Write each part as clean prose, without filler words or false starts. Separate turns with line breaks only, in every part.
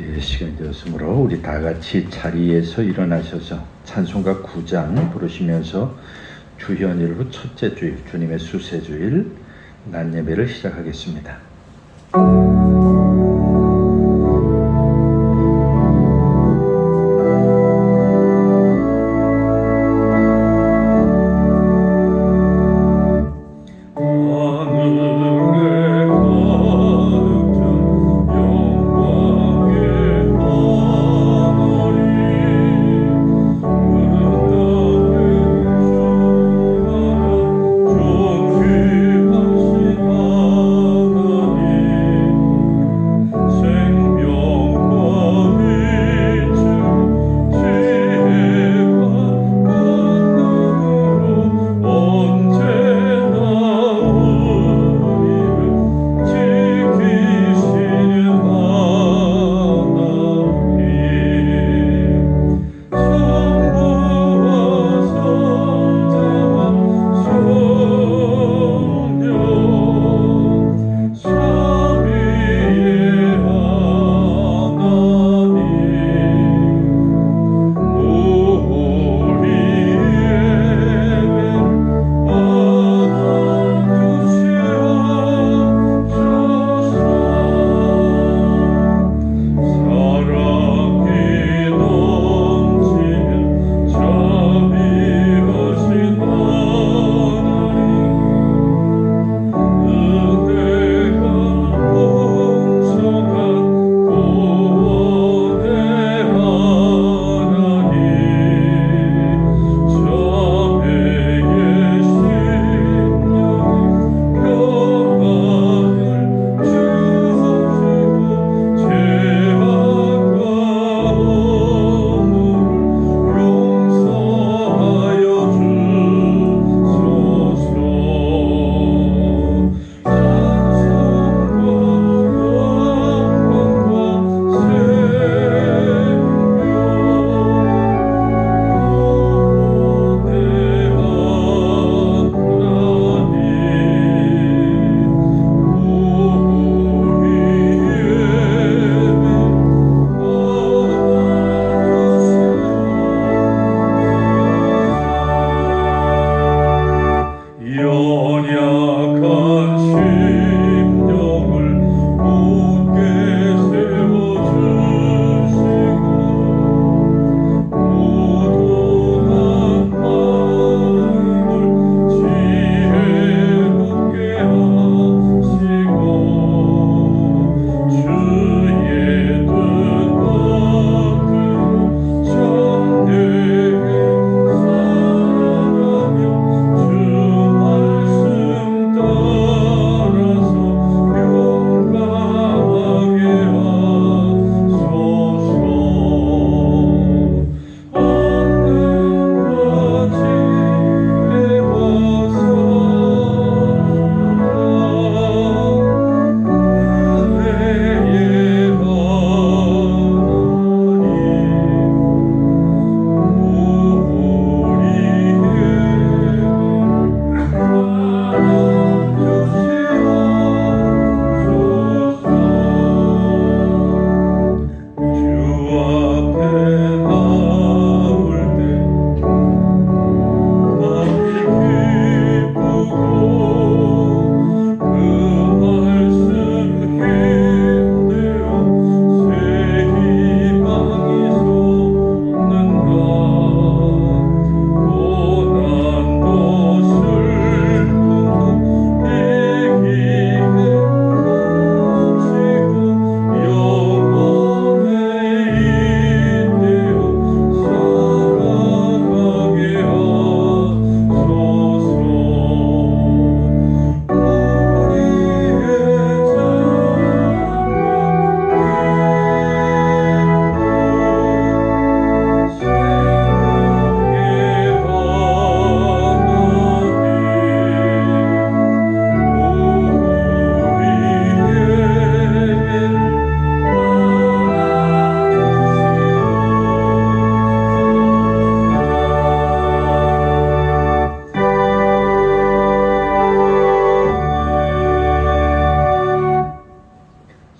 예, 시간이 되었으므로 우리 다 같이 자리에서 일어나셔서 찬송가 9장 부르시면서 주현일 후 첫째 주일, 주님의 수세주일 낮 예배를 시작하겠습니다.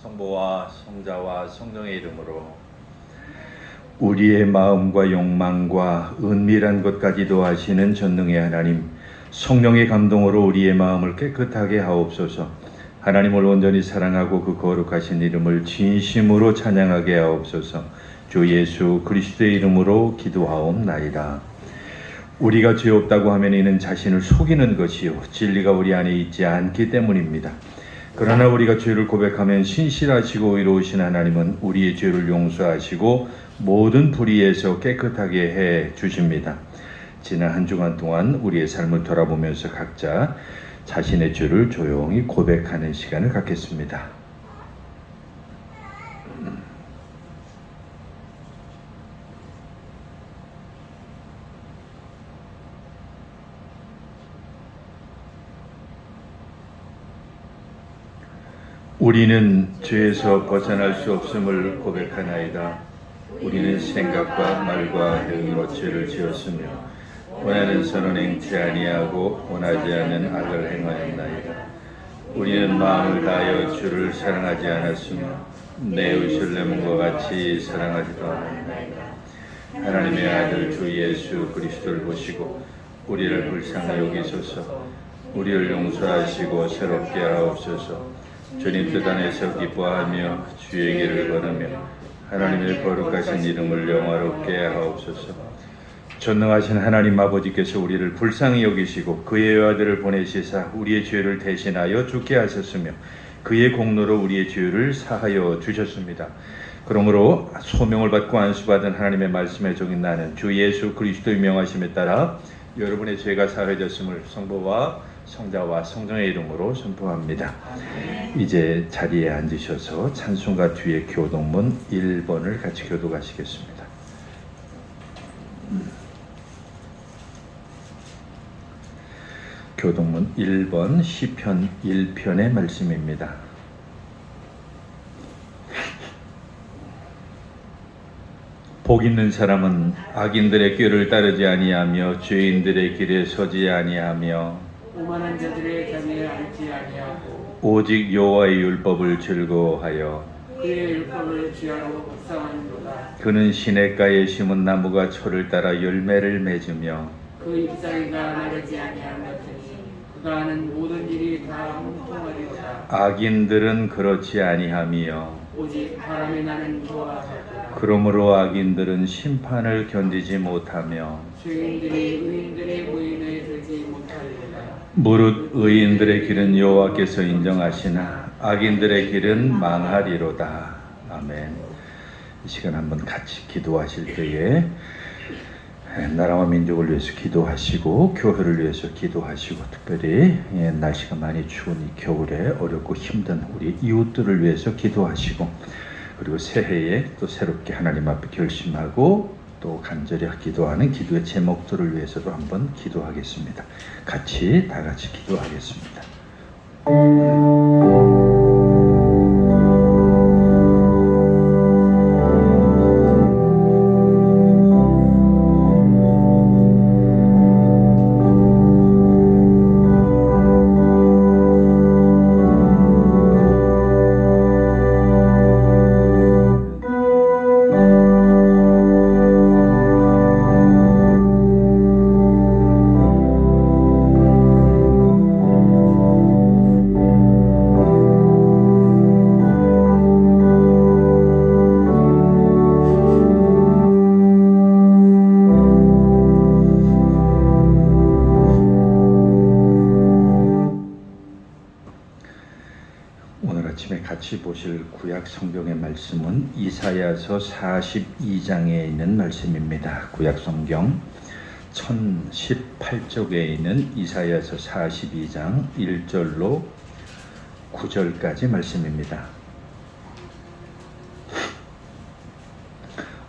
성부와 성자와 성령의 이름으로 우리의 마음과 욕망과 은밀한 것까지도 아시는 전능의 하나님, 성령의 감동으로 우리의 마음을 깨끗하게 하옵소서. 하나님을 온전히 사랑하고 그 거룩하신 이름을 진심으로 찬양하게 하옵소서. 주 예수 그리스도의 이름으로 기도하옵나이다. 우리가 죄 없다고 하면 이는 자신을 속이는 것이요 진리가 우리 안에 있지 않기 때문입니다. 그러나 우리가 죄를 고백하면 신실하시고 의로우신 하나님은 우리의 죄를 용서하시고 모든 불의에서 깨끗하게 해 주십니다. 지난 한 주간 동안 우리의 삶을 돌아보면서 각자 자신의 죄를 조용히 고백하는 시간을 갖겠습니다. 우리는 죄에서 벗어날 수 없음을 고백하나이다. 우리는 생각과 말과 행위로 죄를 지었으며 원하는 선은 행치 아니하고 원하지 않는 악을 행하였나이다. 우리는 마음을 다하여 주를 사랑하지 않았으며 내 이웃을 내 몸과 같이 사랑하지도 않았나이다. 하나님의 아들 주 예수 그리스도를 보시고 우리를 불쌍히 여기소서. 우리를 용서하시고 새롭게 하옵소서. 주님 뜻 안에서 기뻐하며 주의 길을 걸으며 하나님의 거룩하신 이름을 영화롭게 하옵소서. 전능하신 하나님 아버지께서 우리를 불쌍히 여기시고 그의 아들을 보내시사 우리의 죄를 대신하여 죽게 하셨으며 그의 공로로 우리의 죄를 사하여 주셨습니다. 그러므로 소명을 받고 안수받은 하나님의 말씀에 적인 나는 주 예수 그리스도의 명하심에 따라 여러분의 죄가 사해졌음을 성부와 성자와 성령의 이름으로 선포합니다. 이제 자리에 앉으셔서 찬송가 뒤에 교동문 1번을 같이 교독하시겠습니다. 교동문 1번 시편 1편의 말씀입니다. 복 있는 사람은 악인들의 꾀를 따르지 아니하며 죄인들의 길에 서지 아니하며
오만한 자들의 자리에 앉지 아니하고
오직 여호와의 율법을 즐거워하여
그의 율법을 취하로 묵상하는도다.
그는 시냇가에 심은 나무가 철을 따라 열매를 맺으며
그 잎사귀가 마르지 아니하였더니 그가 하는 모든 일이 다 형통하리로다.
악인들은 그렇지 아니하며
오직 바람이 나는 여호와
그러므로 악인들은 심판을 견디지 못하며
죄인들이 의인들의 모임에 들지 못하리로다.
무릇 의인들의 길은 여호와께서 인정하시나 악인들의 길은 망하리로다. 아멘. 이 시간 한번 같이 기도하실 때에 나라와 민족을 위해서 기도하시고 교회를 위해서 기도하시고 특별히 날씨가 많이 추운 이 겨울에 어렵고 힘든 우리 이웃들을 위해서 기도하시고 그리고 새해에 또 새롭게 하나님 앞에 결심하고 또 간절히 기도하는 기도의 제목들을 위해서도 한번 기도하겠습니다. 다 같이 기도하겠습니다. 같이 보실 구약 성경의 말씀은 이사야서 42장에 있는 말씀입니다. 구약 성경 1018쪽에 있는 이사야서 42장 1절로 9절까지 말씀입니다.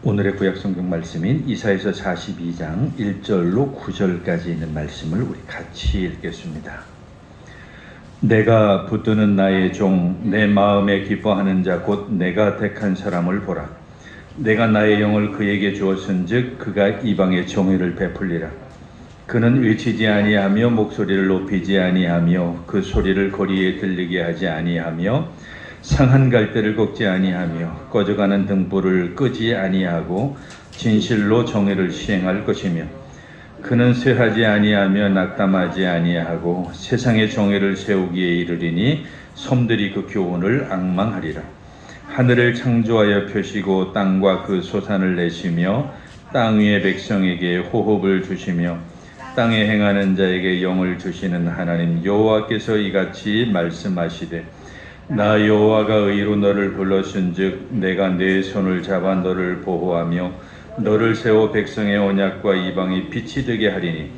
오늘의 구약 성경 말씀인 이사야서 42장 1절로 9절까지 있는 말씀을 우리 같이 읽겠습니다. 내가 붙드는 나의 종 내 마음에 기뻐하는 자 곧 내가 택한 사람을 보라. 내가 나의 영을 그에게 주었은즉 그가 이방의 정의를 베풀리라. 그는 외치지 아니하며 목소리를 높이지 아니하며 그 소리를 거리에 들리게 하지 아니하며 상한 갈대를 꺾지 아니하며 꺼져가는 등불을 끄지 아니하고 진실로 정의를 시행할 것이며 그는 쇠하지 아니하며 낙담하지 아니하고 세상의 정의를 세우기에 이르리니 섬들이 그 교훈을 앙망하리라. 하늘을 창조하여 펴시고 땅과 그 소산을 내시며 땅 위의 백성에게 호흡을 주시며 땅에 행하는 자에게 영을 주시는 하나님 여호와께서 이같이 말씀하시되 나 여호와가 의로 너를 불렀은즉 내가 내 손을 잡아 너를 보호하며 너를 세워 백성의 언약과 이방의 빛이 되게 하리니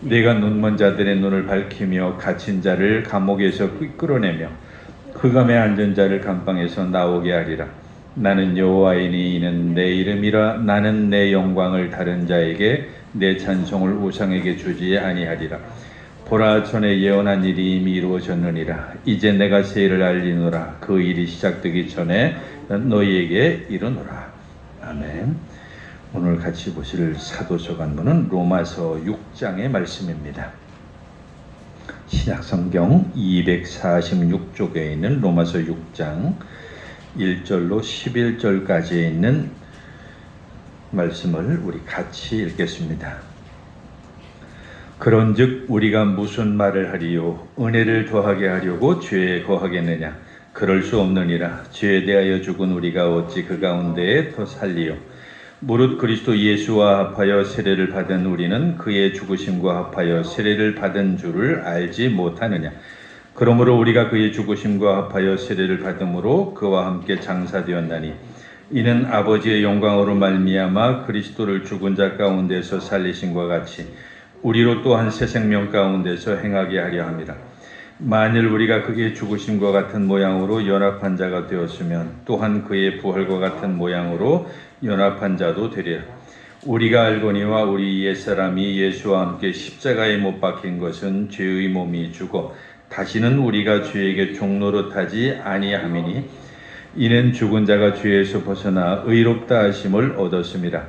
내가 눈먼 자들의 눈을 밝히며 갇힌 자를 감옥에서 끌어내며 흑암에 앉은 자를 감방에서 나오게 하리라. 나는 여호와이니 이는 내 이름이라. 나는 내 영광을 다른 자에게 내 찬송을 우상에게 주지 아니하리라. 보라, 전에 예언한 일이 이미 이루어졌느니라. 이제 내가 새 일을 알리노라. 그 일이 시작되기 전에 너희에게 이르노라. 아멘. 오늘 같이 보실 사도서 간문은 로마서 6장의 말씀입니다. 신약성경 246쪽에 있는 로마서 6장 1절로 11절까지에 있는 말씀을 우리 같이 읽겠습니다. 그런즉 우리가 무슨 말을 하리요? 은혜를 더하게 하려고 죄에 거하겠느냐? 그럴 수 없느니라. 죄에 대하여 죽은 우리가 어찌 그 가운데에 더 살리요? 무릇 그리스도 예수와 합하여 세례를 받은 우리는 그의 죽으심과 합하여 세례를 받은 줄을 알지 못하느냐? 그러므로 우리가 그의 죽으심과 합하여 세례를 받음으로 그와 함께 장사되었나니 이는 아버지의 영광으로 말미암아 그리스도를 죽은 자 가운데서 살리심과 같이 우리로 또한 새 생명 가운데서 행하게 하려 함이라. 만일 우리가 그의 죽으심과 같은 모양으로 연합한 자가 되었으면 또한 그의 부활과 같은 모양으로 연합한 자도 되리라. 우리가 알거니와 우리 옛사람이 예수와 함께 십자가에 못 박힌 것은 죄의 몸이 죽어 다시는 우리가 죄에게 종노릇하지 아니함이니 이는 죽은 자가 죄에서 벗어나 의롭다 하심을 얻었음이라.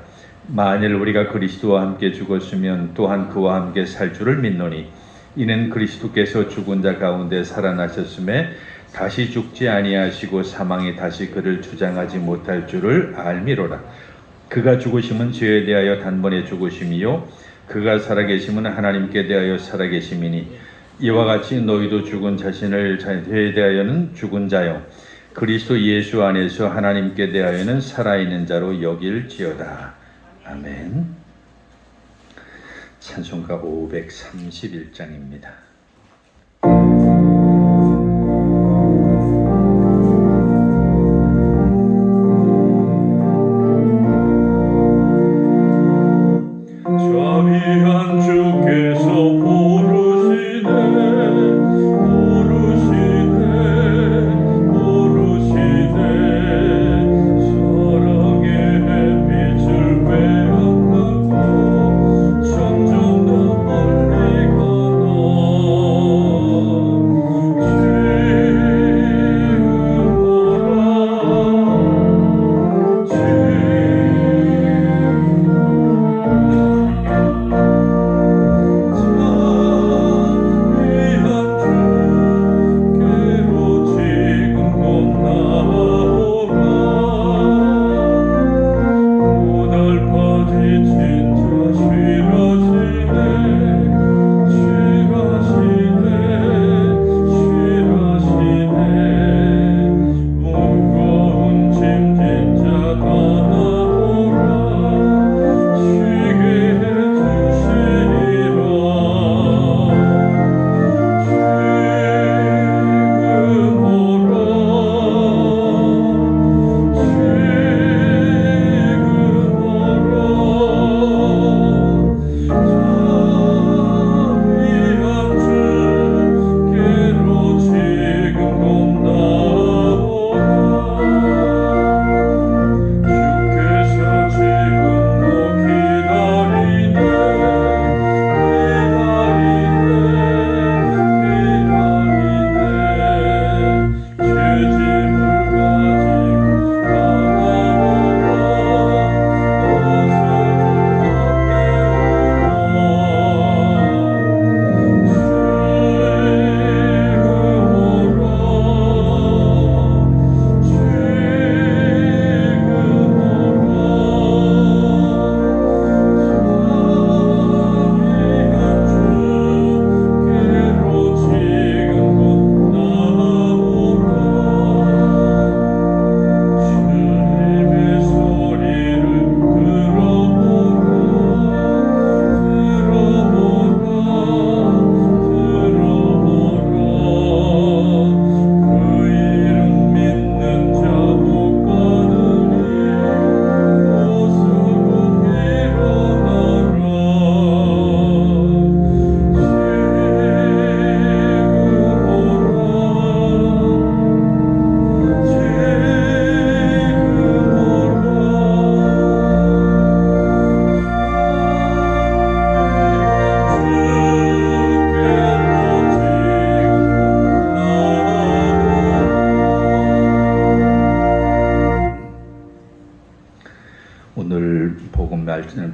만일 우리가 그리스도와 함께 죽었으면 또한 그와 함께 살 줄을 믿노니 이는 그리스도께서 죽은 자 가운데 살아나셨음에 다시 죽지 아니하시고 사망이 다시 그를 주장하지 못할 줄을 알미로라. 그가 죽으심은 죄에 대하여 단번에 죽으심이요 그가 살아계심은 하나님께 대하여 살아계심이니 이와 같이 너희도 죽은 자신을 죄에 대하여는 죽은 자요 그리스도 예수 안에서 하나님께 대하여는 살아있는 자로 여길지어다. 아멘. 찬송가 531장입니다.
자비한 주께서 부르시네 사랑의 햇빛을 빼앗고 점점 더 멀리 가나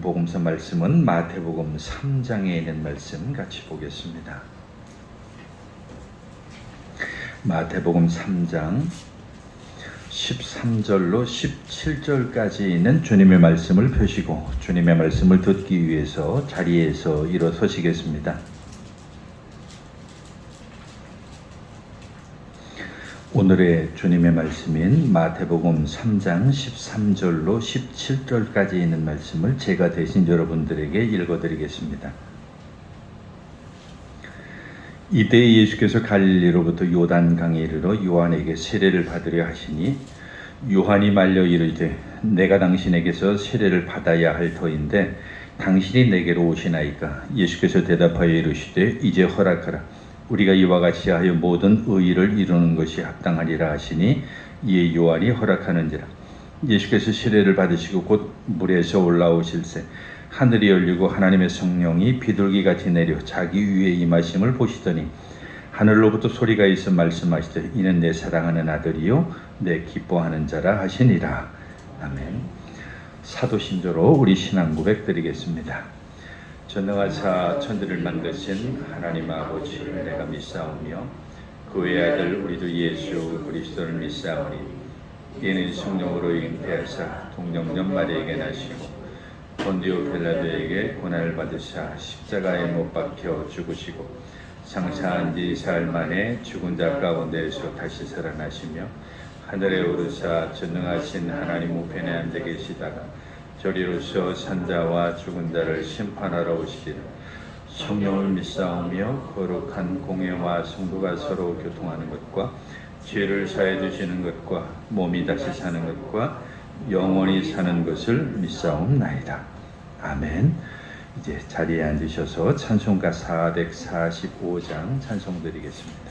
복음서 말씀은 마태복음 3장에 있는 말씀 같이 보겠습니다. 마태복음 3장 13절로 17절까지 있는 주님의 말씀을 펴시고 주님의 말씀을 듣기 위해서 자리에서 일어서시겠습니다. 오늘의 주님의 말씀인 마태복음 3장 13절로 17절까지 있는 말씀을 제가 대신 여러분들에게 읽어드리겠습니다. 이때 예수께서 갈릴리로부터 요단강에 이르러 요한에게 세례를 받으려 하시니 요한이 말려 이르되 내가 당신에게서 세례를 받아야 할 터인데 당신이 내게로 오시나이까. 예수께서 대답하여 이르시되 이제 허락하라. 우리가 이와 같이 하여 모든 의의를 이루는 것이 합당하리라 하시니 이에 요한이 허락하는지라. 예수께서 세례를 받으시고 곧 물에서 올라오실새 하늘이 열리고 하나님의 성령이 비둘기같이 내려 자기 위에 임하심을 보시더니 하늘로부터 소리가 있어 말씀하시되 이는 내 사랑하는 아들이요 내 기뻐하는 자라 하시니라. 아멘. 사도신조로 우리 신앙 고백 드리겠습니다. 전능하사 천지를 만드신 하나님 아버지 내가 믿사오며 그의 아들 우리 주 예수 그리스도를 믿사오니 이는 성령으로 잉태하사 동정녀 마리아에게 나시고 본디오 빌라도에게 고난을 받으사 십자가에 못 박혀 죽으시고 장사한 지 사흘 만에 죽은 자 가운데에서 다시 살아나시며 하늘에 오르사 전능하신 하나님 우편에 앉아 계시다가 저리로서 산자와 죽은 자를 심판하러 오시리라. 성령을 믿사오며 거룩한 공회와 성도가 서로 교통하는 것과 죄를 사해 주시는 것과 몸이 다시 사는 것과 영원히 사는 것을 믿사옵나이다. 아멘. 이제 자리에 앉으셔서 찬송가 445장 찬송 드리겠습니다.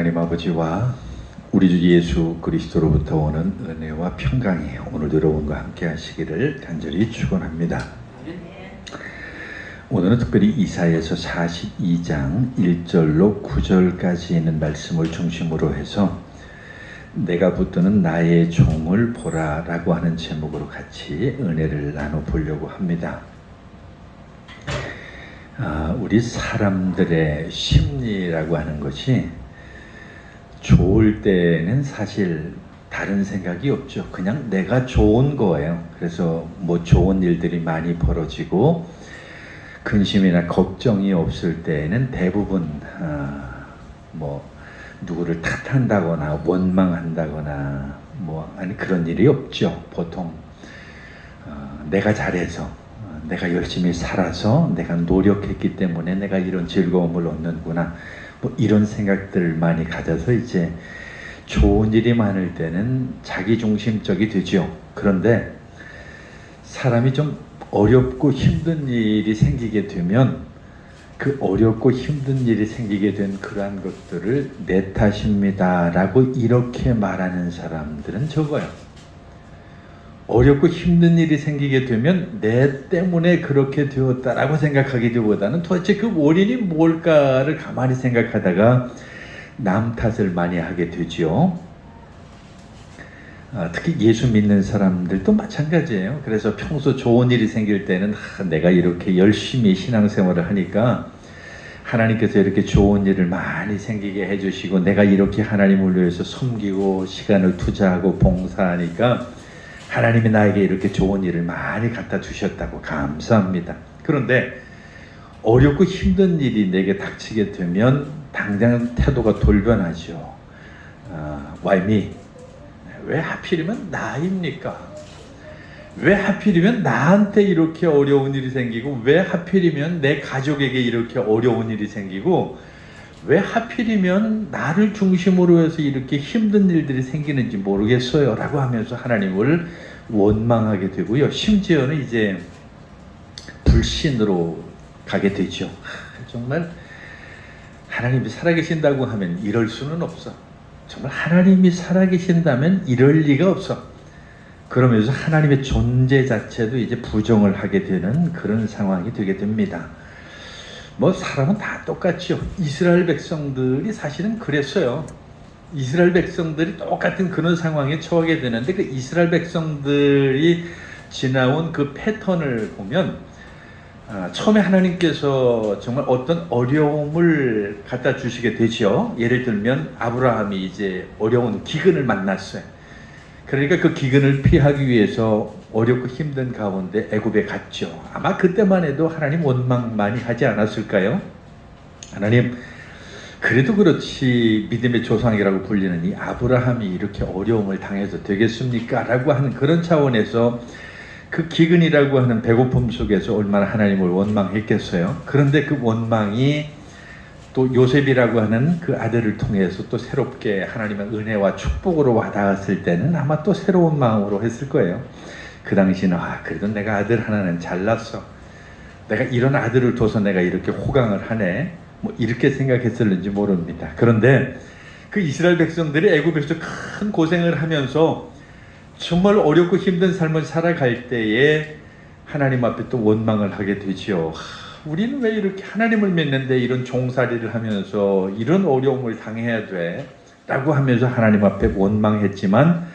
하나님 아버지와 우리 주 예수 그리스도로부터 오는 은혜와 평강이 오늘도 여러분과 함께 하시기를 간절히 축원합니다. 오늘은 특별히 이사야서 42장 1절로 9절까지 있는 말씀을 중심으로 해서 내가 붙드는 나의 종을 보라 라고 하는 제목으로 같이 은혜를 나눠보려고 합니다. 우리 사람들의 심리라고 하는 것이 좋을 때는 사실 다른 생각이 없죠. 그냥 내가 좋은 거예요. 그래서 뭐 좋은 일들이 많이 벌어지고 근심이나 걱정이 없을 때에는 대부분 뭐 누구를 탓한다거나 원망한다거나 뭐 아니 그런 일이 없죠. 보통 내가 잘해서 내가 열심히 살아서 내가 노력했기 때문에 내가 이런 즐거움을 얻는구나 뭐 이런 생각들 많이 가져서 이제 좋은 일이 많을 때는 자기중심적이 되죠. 그런데 사람이 좀 어렵고 힘든 일이 생기게 되면 그 어렵고 힘든 일이 생기게 된 그러한 것들을 내 탓입니다 라고 이렇게 말하는 사람들은 적어요. 어렵고 힘든 일이 생기게 되면 내 때문에 그렇게 되었다라고 생각하기보다는 도대체 그 원인이 뭘까를 가만히 생각하다가 남 탓을 많이 하게 되죠. 특히 예수 믿는 사람들도 마찬가지예요. 그래서 평소 좋은 일이 생길 때는 내가 이렇게 열심히 신앙생활을 하니까 하나님께서 이렇게 좋은 일을 많이 생기게 해주시고 내가 이렇게 하나님을 위해서 섬기고 시간을 투자하고 봉사하니까 하나님이 나에게 이렇게 좋은 일을 많이 갖다 주셨다고 감사합니다. 그런데 어렵고 힘든 일이 내게 닥치게 되면 당장 태도가 돌변하죠. Why me? 왜 하필이면 나입니까? 왜 하필이면 나한테 이렇게 어려운 일이 생기고 왜 하필이면 내 가족에게 이렇게 어려운 일이 생기고 왜 하필이면 나를 중심으로 해서 이렇게 힘든 일들이 생기는지 모르겠어요 라고 하면서 하나님을 원망하게 되고요. 심지어는 이제 불신으로 가게 되죠. 정말 하나님이 살아계신다고 하면 이럴 수는 없어. 정말 하나님이 살아계신다면 이럴 리가 없어. 그러면서 하나님의 존재 자체도 이제 부정을 하게 되는 그런 상황이 되게 됩니다. 뭐 사람은 다 똑같죠. 이스라엘 백성들이 사실은 그랬어요. 이스라엘 백성들이 똑같은 그런 상황에 처하게 되는데 그 이스라엘 백성들이 지나온 그 패턴을 보면 처음에 하나님께서 정말 어떤 어려움을 갖다 주시게 되죠. 예를 들면 아브라함이 이제 어려운 기근을 만났어요. 그러니까 그 기근을 피하기 위해서 어렵고 힘든 가운데 애굽에 갔죠. 아마 그때만 해도 하나님 원망 많이 하지 않았을까요? 하나님 그래도 그렇지 믿음의 조상이라고 불리는 이 아브라함이 이렇게 어려움을 당해서 되겠습니까? 라고 하는 그런 차원에서 그 기근이라고 하는 배고픔 속에서 얼마나 하나님을 원망했겠어요. 그런데 그 원망이 또 요셉이라고 하는 그 아들을 통해서 또 새롭게 하나님의 은혜와 축복으로 와닿았을 때는 아마 또 새로운 마음으로 했을 거예요. 그 당시는 그래도 내가 아들 하나는 잘났어. 내가 이런 아들을 둬서 내가 이렇게 호강을 하네. 뭐 이렇게 생각했을는지 모릅니다. 그런데 그 이스라엘 백성들이 애굽에서 큰 고생을 하면서 정말 어렵고 힘든 삶을 살아갈 때에 하나님 앞에 또 원망을 하게 되지요. 우리는 왜 이렇게 하나님을 믿는데 이런 종살이를 하면서 이런 어려움을 당해야 돼? 라고 하면서 하나님 앞에 원망했지만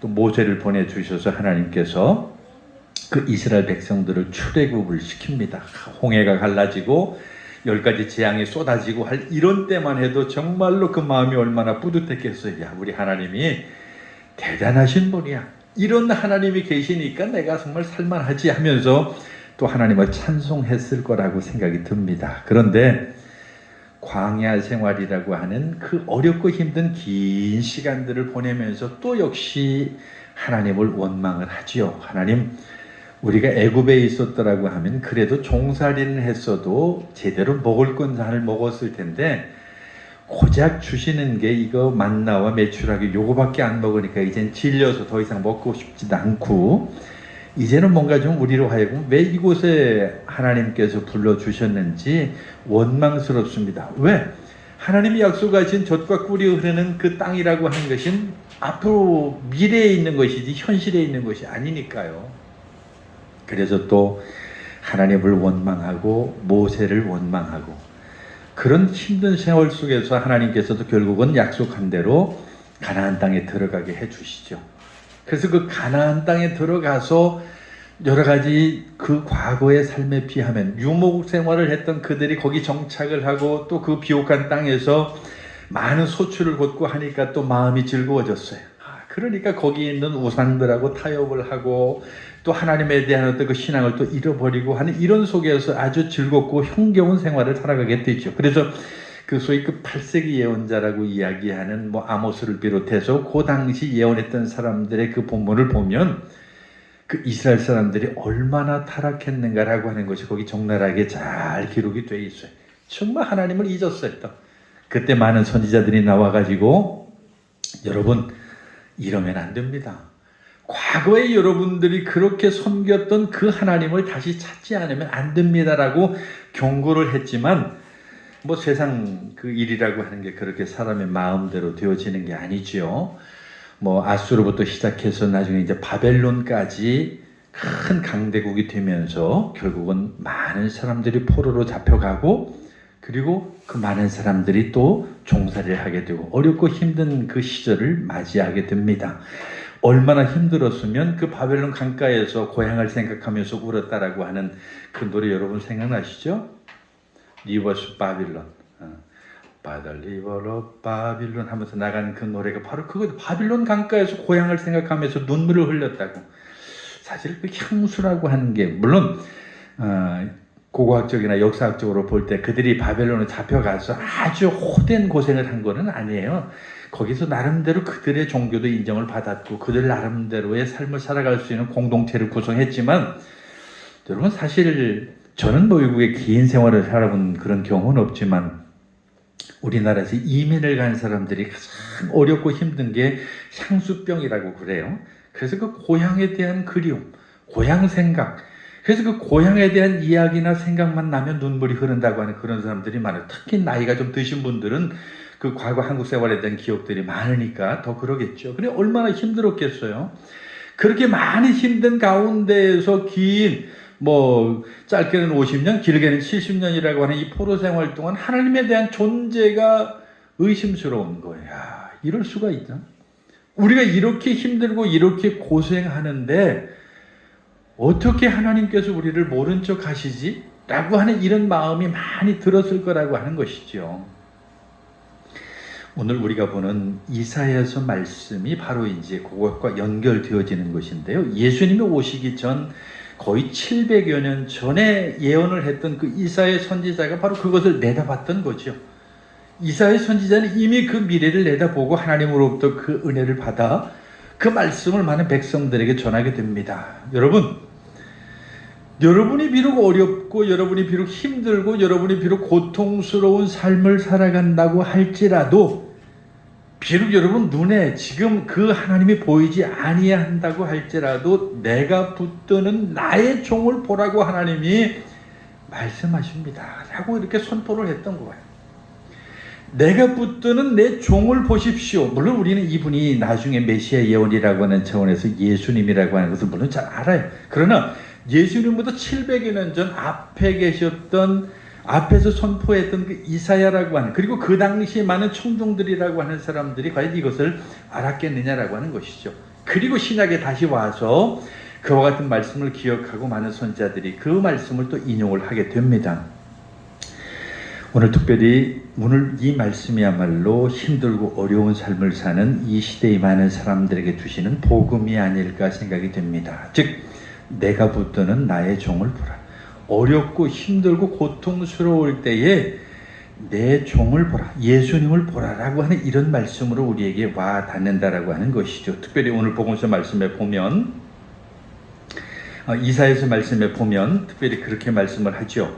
또 모세를 보내주셔서 하나님께서 그 이스라엘 백성들을 출애굽을 시킵니다. 홍해가 갈라지고 10가지 재앙이 쏟아지고 할 이런 때만 해도 정말로 그 마음이 얼마나 뿌듯했겠어요. 야, 우리 하나님이 대단하신 분이야. 이런 하나님이 계시니까 내가 정말 살만하지 하면서 또 하나님을 찬송했을 거라고 생각이 듭니다. 그런데 광야 생활이라고 하는 그 어렵고 힘든 긴 시간들을 보내면서 또 역시 하나님을 원망을 하지요. 하나님, 우리가 애굽에 있었더라고 하면 그래도 종살이는 했어도 제대로 먹을 건 잘 먹었을 텐데 고작 주시는 게 이거 만나와 메추라기 요거밖에 안 먹으니까 이젠 질려서 더 이상 먹고 싶지도 않고 이제는 뭔가 좀 우리로 하여금 왜 이곳에 하나님께서 불러주셨는지 원망스럽습니다. 왜? 하나님이 약속하신 젖과 꿀이 흐르는 그 땅이라고 하는 것은 앞으로 미래에 있는 것이지 현실에 있는 것이 아니니까요. 그래서 또 하나님을 원망하고 모세를 원망하고 그런 힘든 세월 속에서 하나님께서도 결국은 약속한 대로 가나안 땅에 들어가게 해주시죠. 그래서 그 가나안 땅에 들어가서 여러 가지 그 과거의 삶에 비하면 유목 생활을 했던 그들이 거기 정착을 하고 또 그 비옥한 땅에서 많은 소출을 걷고 하니까 또 마음이 즐거워졌어요. 그러니까 거기 있는 우상들하고 타협을 하고 또 하나님에 대한 어떤 그 신앙을 또 잃어버리고 하는 이런 속에서 아주 즐겁고 흥겨운 생활을 살아가게 되죠. 그래서 그 소위 그 8세기 예언자라고 이야기하는 뭐 아모스를 비롯해서 그 당시 예언했던 사람들의 그 본문을 보면 그 이스라엘 사람들이 얼마나 타락했는가라고 하는 것이 거기 적나라하게 잘 기록이 되어 있어요. 정말 하나님을 잊었어요. 그때 많은 선지자들이 나와가지고 여러분 이러면 안 됩니다. 과거에 여러분들이 그렇게 섬겼던 그 하나님을 다시 찾지 않으면 안 됩니다라고 경고를 했지만 뭐 세상 그 일이라고 하는 게 그렇게 사람의 마음대로 되어지는 게 아니지요. 뭐 아수르부터 시작해서 나중에 이제 바벨론까지 큰 강대국이 되면서 결국은 많은 사람들이 포로로 잡혀가고 그리고 그 많은 사람들이 또 종살이를 하게 되고 어렵고 힘든 그 시절을 맞이하게 됩니다. 얼마나 힘들었으면 그 바벨론 강가에서 고향을 생각하면서 울었다라고 하는 그 노래 여러분 생각나시죠? 리버스 바빌론, 바다 리버로 바빌론 하면서 나간 그 노래가 바로 그거 바빌론 강가에서 고향을 생각하면서 눈물을 흘렸다고. 사실 그 향수라고 하는 게 물론 고고학적이나 역사학적으로 볼 때 그들이 바벨론에 잡혀가서 아주 호된 고생을 한 거는 아니에요. 거기서 나름대로 그들의 종교도 인정을 받았고 그들 나름대로의 삶을 살아갈 수 있는 공동체를 구성했지만 여러분 사실 저는 뭐 외국에 긴 생활을 살아본 그런 경험은 없지만 우리나라에서 이민을 간 사람들이 가장 어렵고 힘든 게 향수병이라고 그래요. 그래서 그 고향에 대한 그리움, 고향 생각, 그래서 그 고향에 대한 이야기나 생각만 나면 눈물이 흐른다고 하는 그런 사람들이 많아요. 특히 나이가 좀 드신 분들은 그 과거 한국 생활에 대한 기억들이 많으니까 더 그러겠죠. 그래 얼마나 힘들었겠어요. 그렇게 많이 힘든 가운데에서 긴 뭐 짧게는 50년, 길게는 70년이라고 하는 이 포로 생활 동안 하나님에 대한 존재가 의심스러운 거예요. 이럴 수가 있나? 우리가 이렇게 힘들고 이렇게 고생하는데 어떻게 하나님께서 우리를 모른 척 하시지? 라고 하는 이런 마음이 많이 들었을 거라고 하는 것이죠. 오늘 우리가 보는 이사야서 말씀이 바로 이제 그것과 연결되어지는 것인데요. 예수님이 오시기 전 거의 700여 년 전에 예언을 했던 그 이사야 선지자가 바로 그것을 내다봤던 거죠. 이사야 선지자는 이미 그 미래를 내다보고 하나님으로부터 그 은혜를 받아 그 말씀을 많은 백성들에게 전하게 됩니다. 여러분이 비록 어렵고 여러분이 비록 힘들고 여러분이 비록 고통스러운 삶을 살아간다고 할지라도 비록 여러분 눈에 지금 그 하나님이 보이지 아니한다고 할지라도 내가 붙드는 나의 종을 보라고 하나님이 말씀하십니다. 라고 이렇게 선포를 했던 거예요. 내가 붙드는 내 종을 보십시오. 물론 우리는 이분이 나중에 메시아 예언이라고 하는 차원에서 예수님이라고 하는 것을 물론 잘 알아요. 그러나 예수님보다 700여 년 전 앞에 계셨던 앞에서 선포했던 그 이사야라고 하는 그리고 그 당시 많은 청중들이라고 하는 사람들이 과연 이것을 알았겠느냐라고 하는 것이죠. 그리고 신약에 다시 와서 그와 같은 말씀을 기억하고 많은 선지자들이 그 말씀을 또 인용을 하게 됩니다. 오늘 특별히 이 말씀이야말로 힘들고 어려운 삶을 사는 이 시대의 많은 사람들에게 주시는 복음이 아닐까 생각이 됩니다. 즉 내가 붙드는 나의 종을 보라. 어렵고 힘들고 고통스러울 때에 내 종을 보라. 예수님을 보라라고 하는 이런 말씀으로 우리에게 와 닿는다라고 하는 것이죠. 특별히 오늘 복음서 말씀에 보면 이사야서 말씀에 보면 특별히 그렇게 말씀을 하죠.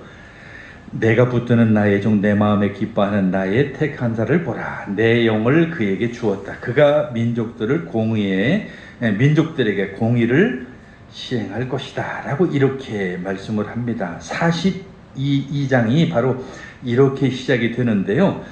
내가 붙드는 나의 종 내 마음에 기뻐하는 나의 택한 자를 보라. 내 영을 그에게 주었다. 그가 민족들에게 공의를 시행할 것이다 라고 이렇게 말씀을 합니다. 42장이 바로 이렇게 시작이 되는데요.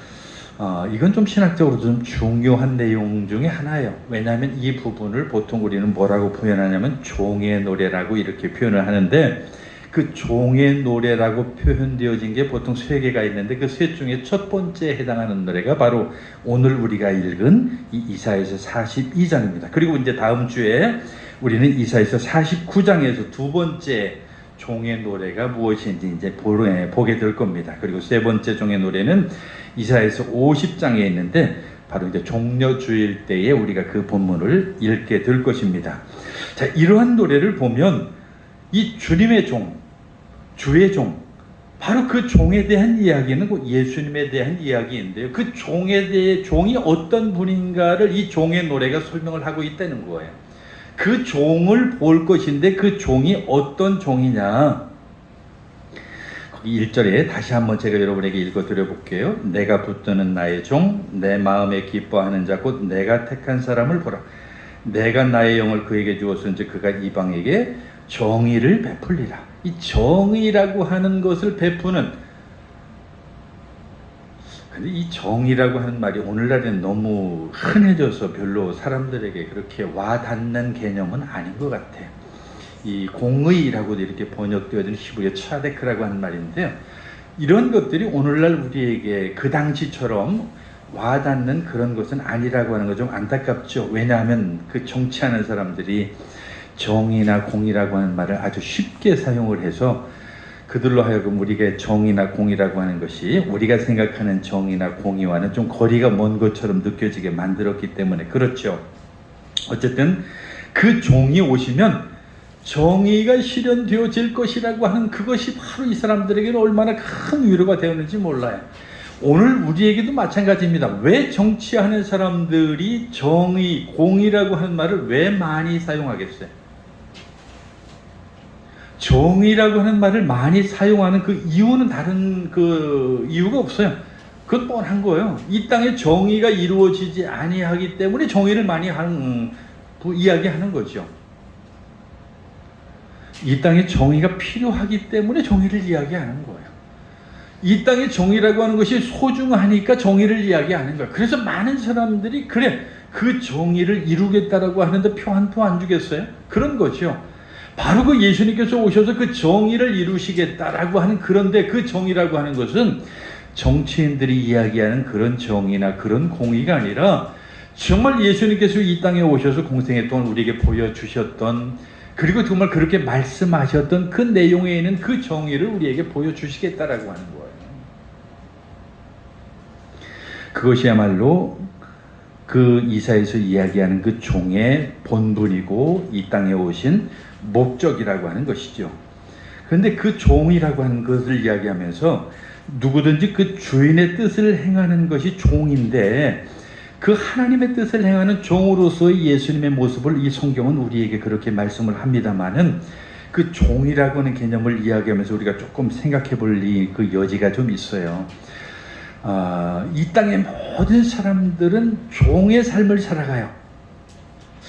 이건 좀 신학적으로 좀 중요한 내용 중에 하나예요. 왜냐하면 이 부분을 보통 우리는 뭐라고 표현하냐면 종의 노래라고 이렇게 표현을 하는데, 그 종의 노래라고 표현되어진 게 보통 세 개가 있는데 그 셋 중에 첫 번째에 해당하는 노래가 바로 오늘 우리가 읽은 이 이사야서 42장입니다. 그리고 이제 다음 주에 우리는 이사야서 49장에서 두 번째 종의 노래가 무엇인지 이제 보게 될 겁니다. 그리고 세 번째 종의 노래는 이사야서 50장에 있는데 바로 이제 종려주일 때에 우리가 그 본문을 읽게 될 것입니다. 자, 이러한 노래를 보면 이 주님의 종, 주의 종, 바로 그 종에 대한 이야기는 예수님에 대한 이야기인데요. 그 종에 대해 종이 어떤 분인가를 이 종의 노래가 설명을 하고 있다는 거예요. 그 종을 볼 것인데 그 종이 어떤 종이냐. 거기 1절에 다시 한번 제가 여러분에게 읽어드려 볼게요. 내가 붙드는 나의 종, 내 마음에 기뻐하는 자 곧 내가 택한 사람을 보라. 내가 나의 영을 그에게 주었은즉 그가 이방에게 정의를 베풀리라. 이 정의라고 하는 것을 베푸는, 근데 이 정의라고 하는 말이 오늘날에는 너무 흔해져서 별로 사람들에게 그렇게 와닿는 개념은 아닌 것 같아요. 이 공의라고도 이렇게 번역되어진 히브리어 차데크라고 하는 말인데요. 이런 것들이 오늘날 우리에게 그 당시처럼 와닿는 그런 것은 아니라고 하는 거 좀 안타깝죠. 왜냐하면 그 정치하는 사람들이 정의나 공의라고 하는 말을 아주 쉽게 사용을 해서 그들로 하여금 우리가 정의나 공의라고 하는 것이 우리가 생각하는 정의나 공의와는 좀 거리가 먼 것처럼 느껴지게 만들었기 때문에 그렇죠. 어쨌든 그 종이 오시면 정의가 실현되어질 것이라고 하는 그것이 바로 이 사람들에게는 얼마나 큰 위로가 되었는지 몰라요. 오늘 우리에게도 마찬가지입니다. 왜 정치하는 사람들이 정의, 공의라고 하는 말을 왜 많이 사용하겠어요? 정의라고 하는 말을 많이 사용하는 그 이유는 다른 그 이유가 없어요. 그건 뻔한 거예요. 이 땅에 정의가 이루어지지 아니하기 때문에 정의를 많이 이야기하는 거죠. 이 땅에 정의가 필요하기 때문에 정의를 이야기하는 거예요. 이 땅에 정의라고 하는 것이 소중하니까 정의를 이야기하는 거예요. 그래서 많은 사람들이 그래, 그 정의를 이루겠다라고 하는데 표 한 표 안 주겠어요? 그런 거죠. 바로 그 예수님께서 오셔서 그 정의를 이루시겠다라고 하는, 그런데 그 정의라고 하는 것은 정치인들이 이야기하는 그런 정의나 그런 공의가 아니라 정말 예수님께서 이 땅에 오셔서 공생애 동안 우리에게 보여주셨던, 그리고 정말 그렇게 말씀하셨던 그 내용에 있는 그 정의를 우리에게 보여주시겠다라고 하는 거예요. 그것이야말로 그 이사야에서 이야기하는 그 종의 본분이고 이 땅에 오신 목적이라고 하는 것이죠. 그런데 그 종이라고 하는 것을 이야기하면서 누구든지 그 주인의 뜻을 행하는 것이 종인데, 그 하나님의 뜻을 행하는 종으로서의 예수님의 모습을 이 성경은 우리에게 그렇게 말씀을 합니다마는, 그 종이라고 하는 개념을 이야기하면서 우리가 조금 생각해 볼 그 여지가 좀 있어요. 이 땅의 모든 사람들은 종의 삶을 살아가요.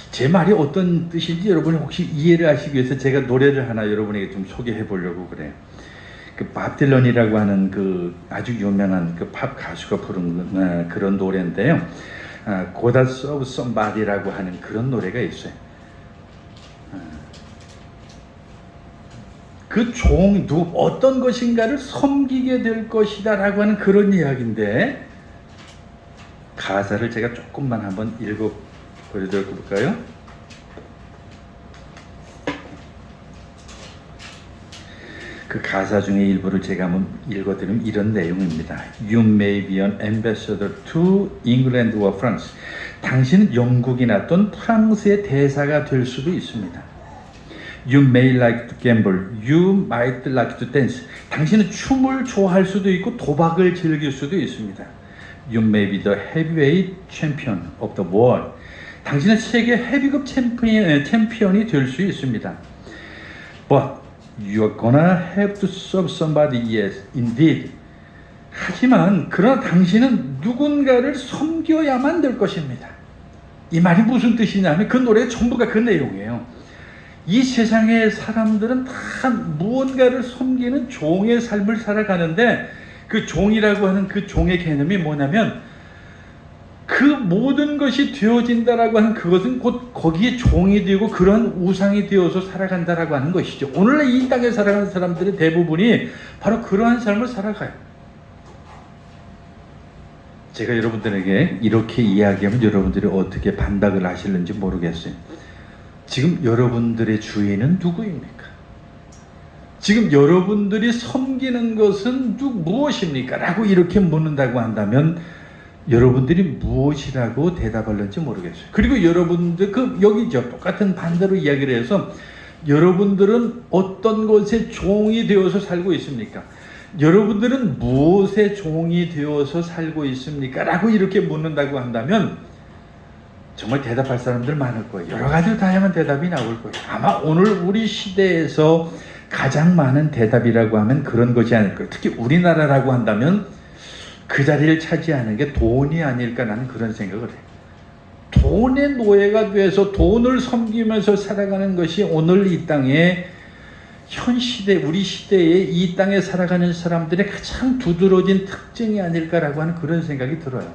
제 말이 어떤 뜻인지 여러분이 혹시 이해를 하시기 위해서 제가 노래를 하나 여러분에게 좀 소개해 보려고 그래요. 그 밥 딜런이라고 하는 그 아주 유명한 그 팝 가수가 부른 그런 노래인데요. God Save Somebody라고 하는 그런 노래가 있어요. 그 종, 어떤 것인가를 섬기게 될 것이다 라고 하는 그런 이야기인데, 가사를 제가 조금만 한번 보여드릴까요? 그 가사 중에 일부를 제가 한번 읽어드리면 이런 내용입니다. You may be an ambassador to England or France. 당신은 영국이나 또는 프랑스의 대사가 될 수도 있습니다. You may like to gamble. You might like to dance. 당신은 춤을 좋아할 수도 있고 도박을 즐길 수도 있습니다. You may be the heavyweight champion of the world. 당신은 세계 헤비급 챔피언이 될 수 있습니다. But you're gonna have to serve somebody. Yes, indeed. 하지만 그러나 당신은 누군가를 섬겨야만 될 것입니다. 이 말이 무슨 뜻이냐면 그 노래의 전부가 그 내용이에요. 이 세상의 사람들은 다 무언가를 섬기는 종의 삶을 살아가는데, 그 종이라고 하는 그 종의 개념이 뭐냐면 그 모든 것이 되어진다라고 하는 그것은 곧 거기에 종이 되고 그런 우상이 되어서 살아간다라고 하는 것이죠. 오늘날 이 땅에 살아가는 사람들의 대부분이 바로 그러한 삶을 살아가요. 제가 여러분들에게 이렇게 이야기하면 여러분들이 어떻게 반박을 하실는지 모르겠어요. 지금 여러분들의 주인은 누구입니까? 지금 여러분들이 섬기는 것은 무엇입니까? 라고 이렇게 묻는다고 한다면 여러분들이 무엇이라고 대답할는지 모르겠어요. 그리고 여러분들 여기죠. 똑같은 반대로 이야기를 해서 여러분들은 어떤 것의 종이 되어서 살고 있습니까? 여러분들은 무엇의 종이 되어서 살고 있습니까? 라고 이렇게 묻는다고 한다면 정말 대답할 사람들 많을 거예요. 여러 가지 다양한 대답이 나올 거예요. 아마 오늘 우리 시대에서 가장 많은 대답이라고 하면 그런 것이 아닐 거예요. 특히 우리나라라고 한다면 그 자리를 차지하는 게 돈이 아닐까 나는 그런 생각을 해요. 돈의 노예가 돼서 돈을 섬기면서 살아가는 것이 오늘 이 땅에 현 시대, 우리 시대에 이 땅에 살아가는 사람들의 가장 두드러진 특징이 아닐까라고 하는 그런 생각이 들어요.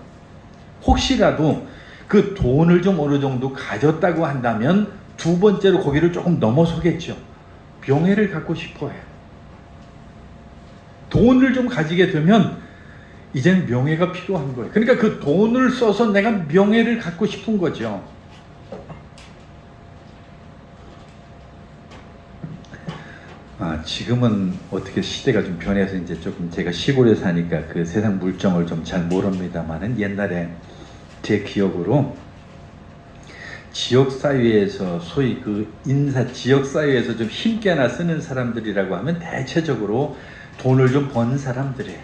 혹시라도 그 돈을 좀 어느 정도 가졌다고 한다면 두 번째로 거기를 조금 넘어서겠죠. 명예를 갖고 싶어 해요. 돈을 좀 가지게 되면 이제는 명예가 필요한 거예요. 그러니까 그 돈을 써서 내가 명예를 갖고 싶은 거죠. 지금은 어떻게 시대가 좀 변해서 이제 조금 제가 시골에 사니까 그 세상 물정을 좀 잘 모릅니다만은 옛날에 제 기억으로 지역사회에서 소위 그 지역사회에서 좀 힘께나 쓰는 사람들이라고 하면 대체적으로 돈을 좀 번 사람들이에요.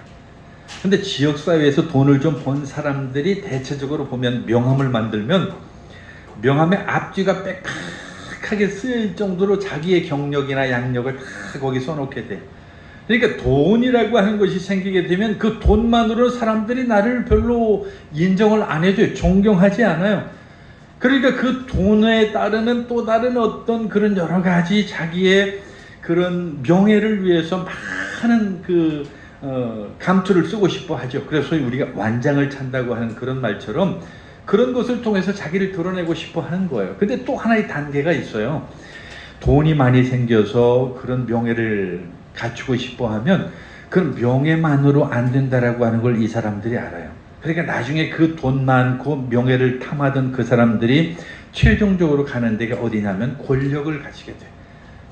근데 지역사회에서 돈을 좀 번 사람들이 대체적으로 보면 명함을 만들면 명함의 앞뒤가 빽빽하게 쓰일 정도로 자기의 경력이나 양력을 다 거기 써놓게 돼. 그러니까 돈이라고 하는 것이 생기게 되면 그 돈만으로 사람들이 나를 별로 인정을 안 해줘요. 존경하지 않아요. 그러니까 그 돈에 따르는 또 다른 어떤 그런 여러 가지 자기의 그런 명예를 위해서 많은 감투를 쓰고 싶어 하죠. 그래서 소위 우리가 완장을 찬다고 하는 그런 말처럼 그런 것을 통해서 자기를 드러내고 싶어 하는 거예요. 근데 또 하나의 단계가 있어요. 돈이 많이 생겨서 그런 명예를 갖추고 싶어 하면 그런 명예만으로 안 된다라고 하는 걸 이 사람들이 알아요. 그러니까 나중에 그 돈 많고 명예를 탐하던 그 사람들이 최종적으로 가는 데가 어디냐면 권력을 가지게 돼요.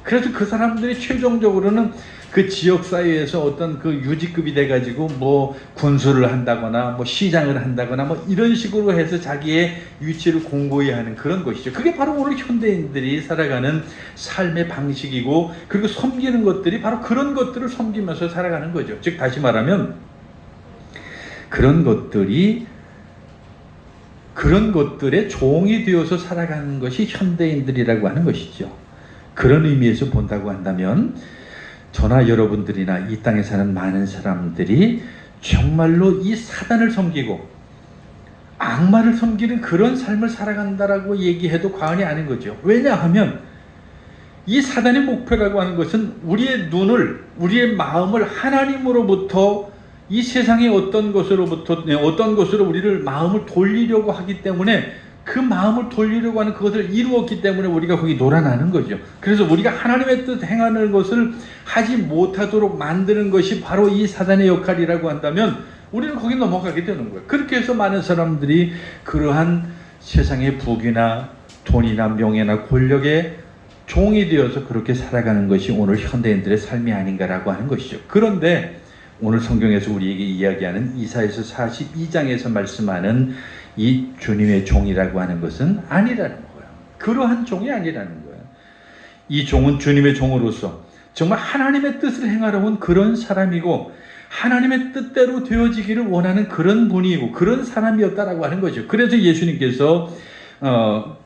그래서 그 사람들이 최종적으로는 그 지역사회에서 어떤 그 유지급이 돼가지고 뭐 군수를 한다거나 뭐 시장을 한다거나 뭐 이런 식으로 해서 자기의 위치를 공고히 하는 그런 것이죠. 그게 바로 오늘 현대인들이 살아가는 삶의 방식이고, 그리고 섬기는 것들이 바로 그런 것들을 섬기면서 살아가는 거죠. 즉 다시 말하면 그런 것들의 종이 되어서 살아가는 것이 현대인들이라고 하는 것이죠. 그런 의미에서 본다고 한다면 저나 여러분들이나 이 땅에 사는 많은 사람들이 정말로 이 사단을 섬기고 악마를 섬기는 그런 삶을 살아간다라고 얘기해도 과언이 아닌 거죠. 왜냐하면 이 사단의 목표라고 하는 것은 우리의 눈을, 우리의 마음을 하나님으로부터 이 세상의 어떤 것으로 우리를 마음을 돌리려고 하기 때문에 그 마음을 돌리려고 하는 그것을 이루었기 때문에 우리가 거기 놀아나는 거죠. 그래서 우리가 하나님의 뜻 행하는 것을 하지 못하도록 만드는 것이 바로 이 사단의 역할이라고 한다면 우리는 거기 넘어가게 되는 거예요. 그렇게 해서 많은 사람들이 그러한 세상의 부귀나 돈이나 명예나 권력의 종이 되어서 그렇게 살아가는 것이 오늘 현대인들의 삶이 아닌가라고 하는 것이죠. 그런데 오늘 성경에서 우리에게 이야기하는 이사야서 42장에서 말씀하는 이 주님의 종이라고 하는 것은 아니라는 거예요. 그러한 종이 아니라는 거예요. 이 종은 주님의 종으로서 정말 하나님의 뜻을 행하러 온 그런 사람이고 하나님의 뜻대로 되어지기를 원하는 그런 분이고 그런 사람이었다라고 하는 거죠. 그래서 예수님께서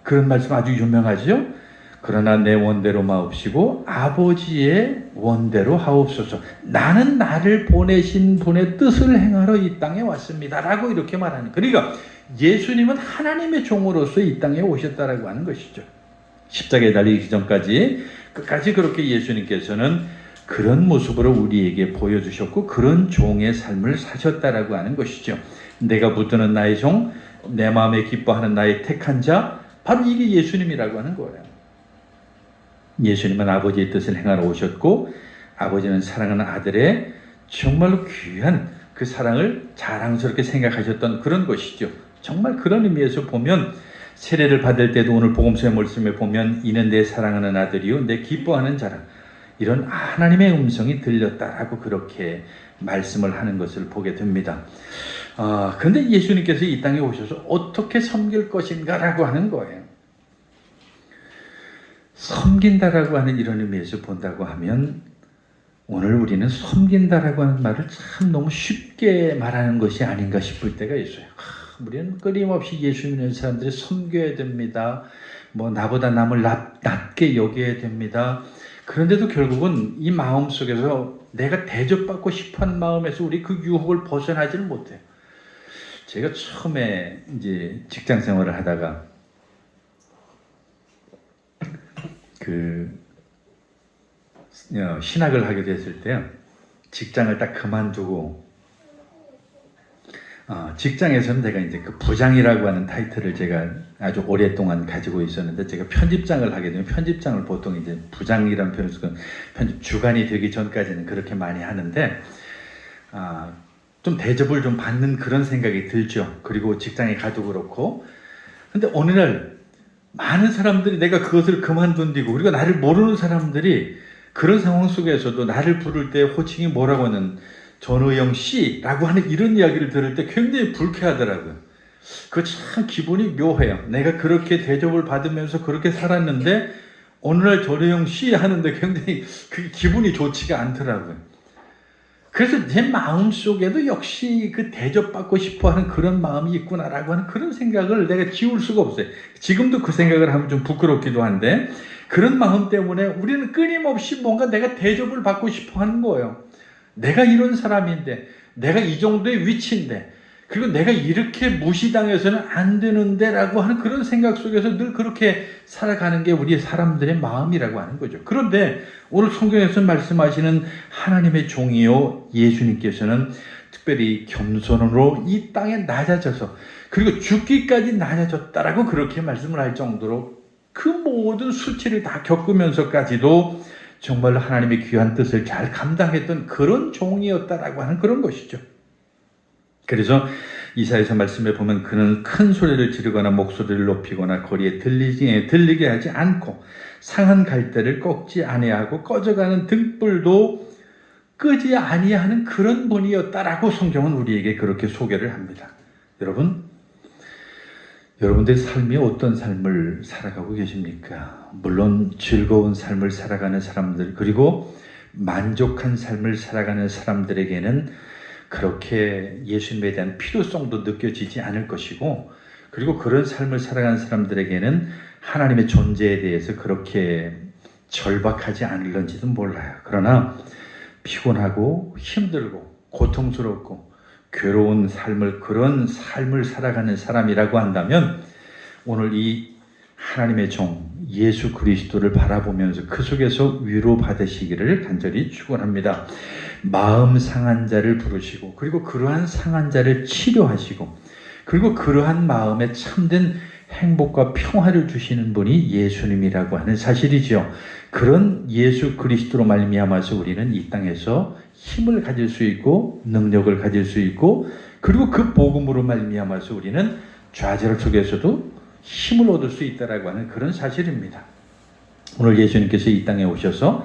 그런 말씀 아주 유명하죠. 그러나 내 원대로 마옵시고 아버지의 원대로 하옵소서. 나는 나를 보내신 분의 뜻을 행하러 이 땅에 왔습니다 라고 이렇게 말하는. 그러니까 예수님은 하나님의 종으로서 이 땅에 오셨다라고 하는 것이죠. 십자가에 달리기 전까지 끝까지 그렇게 예수님께서는 그런 모습으로 우리에게 보여주셨고 그런 종의 삶을 사셨다라고 하는 것이죠. 내가 붙드는 나의 종 내 마음에 기뻐하는 나의 택한 자, 바로 이게 예수님이라고 하는 거예요. 예수님은 아버지의 뜻을 행하러 오셨고 아버지는 사랑하는 아들의 정말로 귀한 그 사랑을 자랑스럽게 생각하셨던 그런 것이죠. 정말 그런 의미에서 보면 세례를 받을 때도 오늘 복음서의 말씀에 보면 이는 내 사랑하는 아들이요 내 기뻐하는 자라, 이런 하나님의 음성이 들렸다라고 그렇게 말씀을 하는 것을 보게 됩니다. 그런데 예수님께서 이 땅에 오셔서 어떻게 섬길 것인가라고 하는 거예요. 섬긴다라고 하는 이런 의미에서 본다고 하면 오늘 우리는 섬긴다라고 하는 말을 참 너무 쉽게 말하는 것이 아닌가 싶을 때가 있어요. 우리는 끊임없이 예수 믿는 사람들이 섬겨야 됩니다. 뭐 나보다 남을 낮게 여겨야 됩니다. 그런데도 결국은 이 마음 속에서 내가 대접받고 싶어하는 마음에서 우리 그 유혹을 벗어나지를 못해요. 제가 처음에 이제 직장 생활을 하다가 신학을 하게 됐을 때요, 직장을 딱 그만두고 직장에서는 내가 이제 그 부장이라고 하는 타이틀을 제가 아주 오랫동안 가지고 있었는데, 제가 편집장을 하게 되면 편집장을 보통 이제 부장이라는 표현을 쓰고 편집 주간이 되기 전까지는 그렇게 많이 하는데 좀 대접을 좀 받는 그런 생각이 들죠. 그리고 직장에 가도 그렇고. 근데 어느 날 많은 사람들이 내가 그것을 그만둔 뒤고, 그리고 나를 모르는 사람들이 그런 상황 속에서도 나를 부를 때 호칭이 뭐라고 하는 전우영 씨라고 하는 이런 이야기를 들을 때 굉장히 불쾌하더라고요. 그 참 기분이 묘해요. 내가 그렇게 대접을 받으면서 그렇게 살았는데 어느 날 전우영 씨 하는데 굉장히 그 기분이 좋지가 않더라고요. 그래서 제 마음 속에도 역시 그 대접받고 싶어 하는 그런 마음이 있구나라고 하는 그런 생각을 내가 지울 수가 없어요. 지금도 그 생각을 하면 좀 부끄럽기도 한데, 그런 마음 때문에 우리는 끊임없이 뭔가 내가 대접을 받고 싶어 하는 거예요. 내가 이런 사람인데, 내가 이 정도의 위치인데, 그리고 내가 이렇게 무시당해서는 안 되는데 라고 하는 그런 생각 속에서 늘 그렇게 살아가는 게 우리 사람들의 마음이라고 하는 거죠. 그런데 오늘 성경에서 말씀하시는 하나님의 종이요 예수님께서는 특별히 겸손으로 이 땅에 낮아져서 그리고 죽기까지 낮아졌다라고 그렇게 말씀을 할 정도로 그 모든 수치를 다 겪으면서까지도 정말로 하나님의 귀한 뜻을 잘 감당했던 그런 종이었다라고 하는 그런 것이죠. 그래서 이사야서 말씀에 보면 그는 큰 소리를 지르거나 목소리를 높이거나 거리에 들리게 하지 않고 상한 갈대를 꺾지 아니하고 꺼져가는 등불도 끄지 아니하는 그런 분이었다라고 성경은 우리에게 그렇게 소개를 합니다. 여러분들의 삶이 어떤 삶을 살아가고 계십니까? 물론 즐거운 삶을 살아가는 사람들, 그리고 만족한 삶을 살아가는 사람들에게는 그렇게 예수님에 대한 필요성도 느껴지지 않을 것이고, 그리고 그런 삶을 살아가는 사람들에게는 하나님의 존재에 대해서 그렇게 절박하지 않을런지도 몰라요. 그러나 피곤하고 힘들고 고통스럽고 괴로운 그런 삶을 살아가는 사람이라고 한다면 오늘 이 하나님의 종 예수 그리스도를 바라보면서 그 속에서 위로받으시기를 간절히 축원합니다. 마음 상한 자를 부르시고, 그리고 그러한 상한 자를 치료하시고, 그리고 그러한 마음에 참된 행복과 평화를 주시는 분이 예수님이라고 하는 사실이죠. 그런 예수 그리스도로 말미암아서 우리는 이 땅에서 힘을 가질 수 있고 능력을 가질 수 있고, 그리고 그 복음으로 말미암아서 우리는 좌절 속에서도 힘을 얻을 수 있다라고 하는 그런 사실입니다. 오늘 예수님께서 이 땅에 오셔서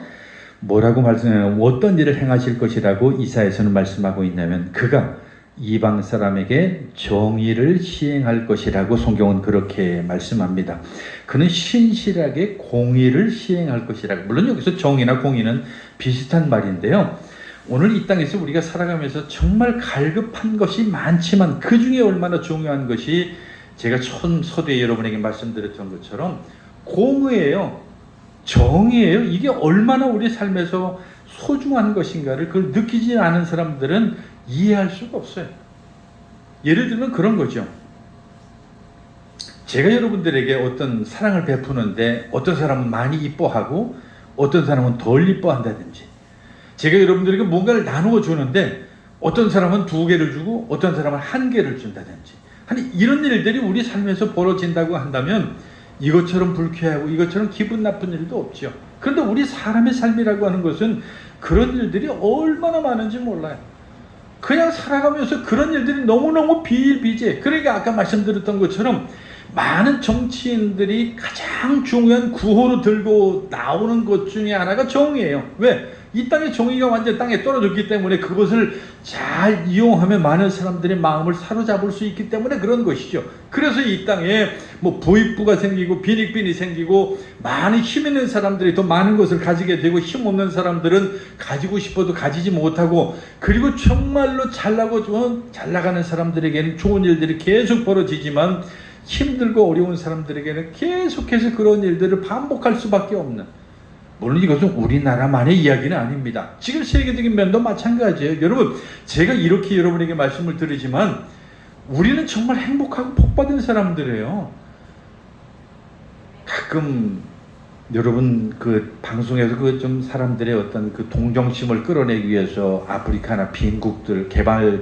뭐라고 말씀하냐면 어떤 일을 행하실 것이라고 이사야서는 말씀하고 있냐면 그가 이방 사람에게 정의를 시행할 것이라고 성경은 그렇게 말씀합니다. 그는 신실하게 공의를 시행할 것이라고. 물론 여기서 정의나 공의는 비슷한 말인데요. 오늘 이 땅에서 우리가 살아가면서 정말 갈급한 것이 많지만 그 중에 얼마나 중요한 것이 제가 처음 서두에 여러분에게 말씀드렸던 것처럼 공의예요. 정의예요. 이게 얼마나 우리 삶에서 소중한 것인가를 그걸 느끼지 않은 사람들은 이해할 수가 없어요. 예를 들면 그런 거죠. 제가 여러분들에게 어떤 사랑을 베푸는데 어떤 사람은 많이 이뻐하고 어떤 사람은 덜 이뻐한다든지, 제가 여러분들에게 뭔가를 나누어 주는데 어떤 사람은 2개를 주고 어떤 사람은 1개를 준다든지, 아니 이런 일들이 우리 삶에서 벌어진다고 한다면 이것처럼 불쾌하고 이것처럼 기분 나쁜 일도 없죠. 그런데 우리 사람의 삶이라고 하는 것은 그런 일들이 얼마나 많은지 몰라요. 그냥 살아가면서 그런 일들이 너무너무 비일비재. 그러니까 아까 말씀드렸던 것처럼 많은 정치인들이 가장 중요한 구호로 들고 나오는 것 중에 하나가 정의예요. 왜? 이 땅의 정의가 완전 땅에 떨어졌기 때문에 그것을 잘 이용하면 많은 사람들의 마음을 사로잡을 수 있기 때문에 그런 것이죠. 그래서 이 땅에 뭐 부익부가 생기고 빈익빈이 생기고 많은 힘 있는 사람들이 더 많은 것을 가지게 되고 힘 없는 사람들은 가지고 싶어도 가지지 못하고, 그리고 정말로 잘나고 잘 나가는 사람들에게는 좋은 일들이 계속 벌어지지만 힘들고 어려운 사람들에게는 계속해서 그런 일들을 반복할 수밖에 없는, 물론 이것은 우리나라만의 이야기는 아닙니다. 지금 세계적인 면도 마찬가지예요. 여러분, 제가 이렇게 여러분에게 말씀을 드리지만 우리는 정말 행복하고 복받은 사람들이에요. 가끔 여러분 그 방송에서 그 좀 사람들의 어떤 그 동정심을 끌어내기 위해서 아프리카나 빈국들,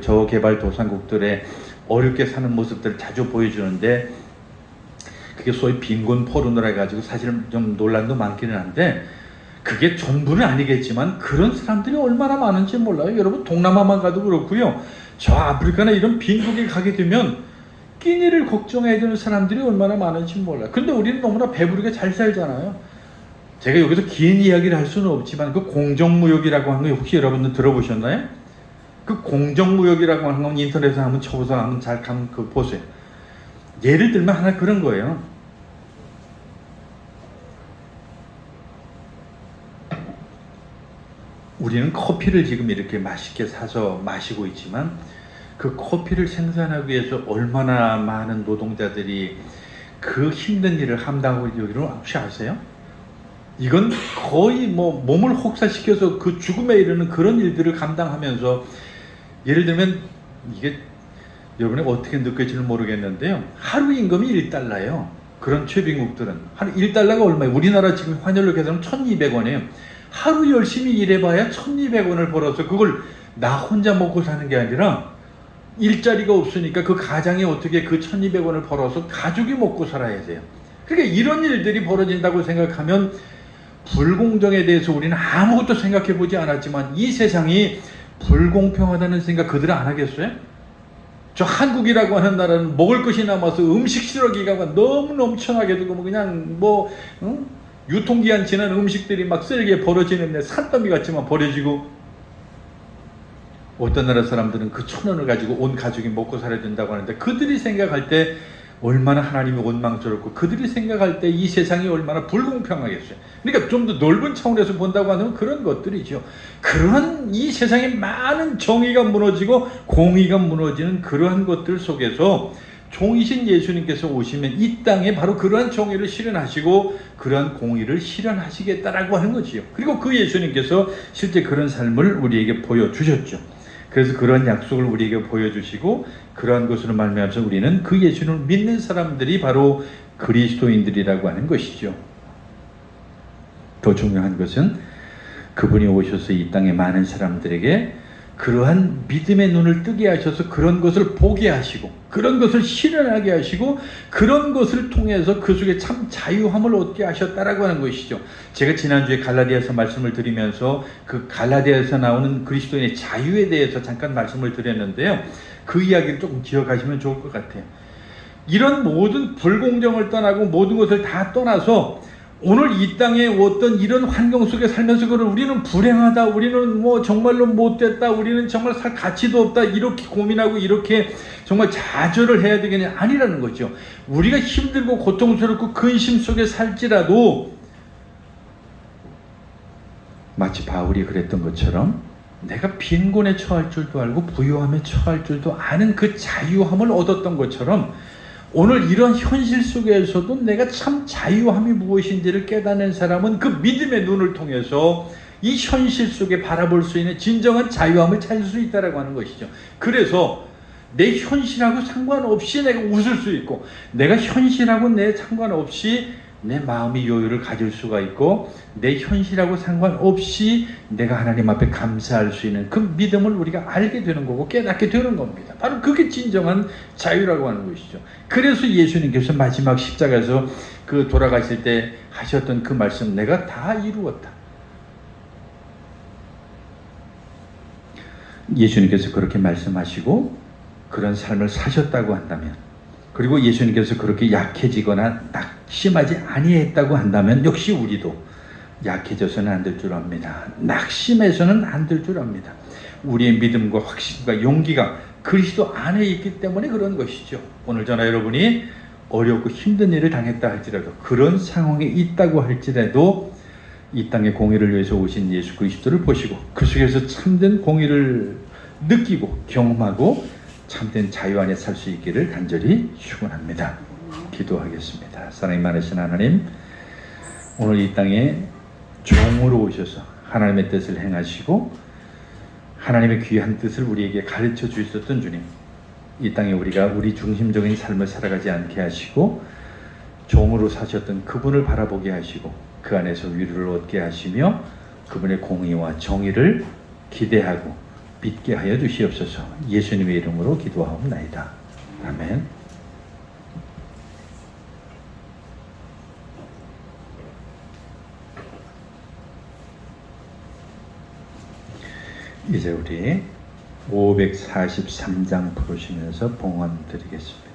저개발도상국들의 어렵게 사는 모습들을 자주 보여주는데, 그게 소위 빈곤 포르노라 해가지고 사실은 좀 논란도 많기는 한데 그게 전부는 아니겠지만 그런 사람들이 얼마나 많은지 몰라요. 여러분 동남아만 가도 그렇고요. 저 아프리카나 이런 빈국에 가게 되면 끼니를 걱정해야 되는 사람들이 얼마나 많은지 몰라요. 근데 우리는 너무나 배부르게 잘 살잖아요. 제가 여기서 긴 이야기를 할 수는 없지만 그 공정무역이라고 하는 거 혹시 여러분들 들어보셨나요? 그 공정무역이라고 하는 건 인터넷에 한번 쳐보서 한번 잘 보세요. 예를 들면 하나 그런 거예요. 우리는 커피를 지금 이렇게 맛있게 사서 마시고 있지만 그 커피를 생산하기 위해서 얼마나 많은 노동자들이 그 힘든 일을 감당하고 있는지 혹시 아세요? 이건 거의 뭐 몸을 혹사시켜서 그 죽음에 이르는 그런 일들을 감당하면서, 예를 들면 이게 여러분이 어떻게 느낄지는 모르겠는데요. 하루 임금이 1달러예요. 그런 최빈국들은. 한 1달러가 얼마예요? 우리나라 지금 환율로 계산하면 1200원이에요. 하루 열심히 일해봐야 1200원을 벌어서 그걸 나 혼자 먹고 사는 게 아니라 일자리가 없으니까 그 가장이 어떻게 그 1200원을 벌어서 가족이 먹고 살아야 돼요. 그러니까 이런 일들이 벌어진다고 생각하면 불공정에 대해서 우리는 아무것도 생각해 보지 않았지만 이 세상이 불공평하다는 생각 그들은 안 하겠어요? 저 한국이라고 하는 나라는 먹을 것이 남아서 음식 실어기가 너무 넘쳐나게 되고 뭐 그냥 뭐 유통기한 지난 음식들이 막 쓰레기에 버려지는데 산더미 같지만 버려지고, 어떤 나라 사람들은 그 1000원을 가지고 온 가족이 먹고 살아야 된다고 하는데 그들이 생각할 때 얼마나 하나님이 원망스럽고 그들이 생각할 때 이 세상이 얼마나 불공평하겠어요. 그러니까 좀 더 넓은 차원에서 본다고 하면 그런 것들이죠. 그러한 이 세상에 많은 정의가 무너지고 공의가 무너지는 그러한 것들 속에서 종이신 예수님께서 오시면 이 땅에 바로 그러한 정의를 실현하시고 그러한 공의를 실현하시겠다라고 하는 거지요. 그리고 그 예수님께서 실제 그런 삶을 우리에게 보여주셨죠. 그래서 그런 약속을 우리에게 보여주시고 그러한 것으로 말미암아서 우리는 그 예수님을 믿는 사람들이 바로 그리스도인들이라고 하는 것이죠. 더 중요한 것은 그분이 오셔서 이 땅의 많은 사람들에게 그러한 믿음의 눈을 뜨게 하셔서 그런 것을 보게 하시고 그런 것을 실현하게 하시고 그런 것을 통해서 그 속에 참 자유함을 얻게 하셨다라고 하는 것이죠. 제가 지난주에 갈라디아서 말씀을 드리면서 그 갈라디아에서 나오는 그리스도인의 자유에 대해서 잠깐 말씀을 드렸는데요. 그 이야기를 조금 기억하시면 좋을 것 같아요. 이런 모든 불공정을 떠나고 모든 것을 다 떠나서 오늘 이 땅에 어떤 이런 환경 속에 살면서 우리는 불행하다, 우리는 뭐 정말로 못됐다, 우리는 정말 살 가치도 없다, 이렇게 고민하고 이렇게 정말 좌절을 해야 되겠냐, 아니라는 거죠. 우리가 힘들고 고통스럽고 근심 속에 살지라도 마치 바울이 그랬던 것처럼 내가 빈곤에 처할 줄도 알고 부유함에 처할 줄도 아는 그 자유함을 얻었던 것처럼 오늘 이런 현실 속에서도 내가 참 자유함이 무엇인지를 깨닫는 사람은 그 믿음의 눈을 통해서 이 현실 속에 바라볼 수 있는 진정한 자유함을 찾을 수 있다고 하는 것이죠. 그래서 내 현실하고 상관없이 내가 웃을 수 있고 내가 현실하고 내 상관없이 내 마음이 여유를 가질 수가 있고 내 현실하고 상관없이 내가 하나님 앞에 감사할 수 있는 그 믿음을 우리가 알게 되는 거고 깨닫게 되는 겁니다. 바로 그게 진정한 자유라고 하는 것이죠. 그래서 예수님께서 마지막 십자가에서 그 돌아가실 때 하셨던 그 말씀, 내가 다 이루었다. 예수님께서 그렇게 말씀하시고 그런 삶을 사셨다고 한다면, 그리고 예수님께서 그렇게 약해지거나 낙심하지 아니했다고 한다면 역시 우리도 약해져서는 안 될 줄 압니다. 낙심해서는 안 될 줄 압니다. 우리의 믿음과 확신과 용기가 그리스도 안에 있기 때문에 그런 것이죠. 오늘 저나 여러분이 어렵고 힘든 일을 당했다 할지라도, 그런 상황에 있다고 할지라도 이 땅의 공의를 위해서 오신 예수 그리스도를 보시고 그 속에서 참된 공의를 느끼고 경험하고 참된 자유 안에 살 수 있기를 간절히 축원합니다. 기도하겠습니다. 사랑이 많으신 하나님, 오늘 이 땅에 종으로 오셔서 하나님의 뜻을 행하시고 하나님의 귀한 뜻을 우리에게 가르쳐 주셨던 주님, 이 땅에 우리가 우리 중심적인 삶을 살아가지 않게 하시고 종으로 사셨던 그분을 바라보게 하시고 그 안에서 위로를 얻게 하시며 그분의 공의와 정의를 기대하고 믿게 하여 주시옵소서. 예수님의 이름으로 기도하옵나이다. 아멘. 이제 우리 543장 부르시면서 봉헌 드리겠습니다.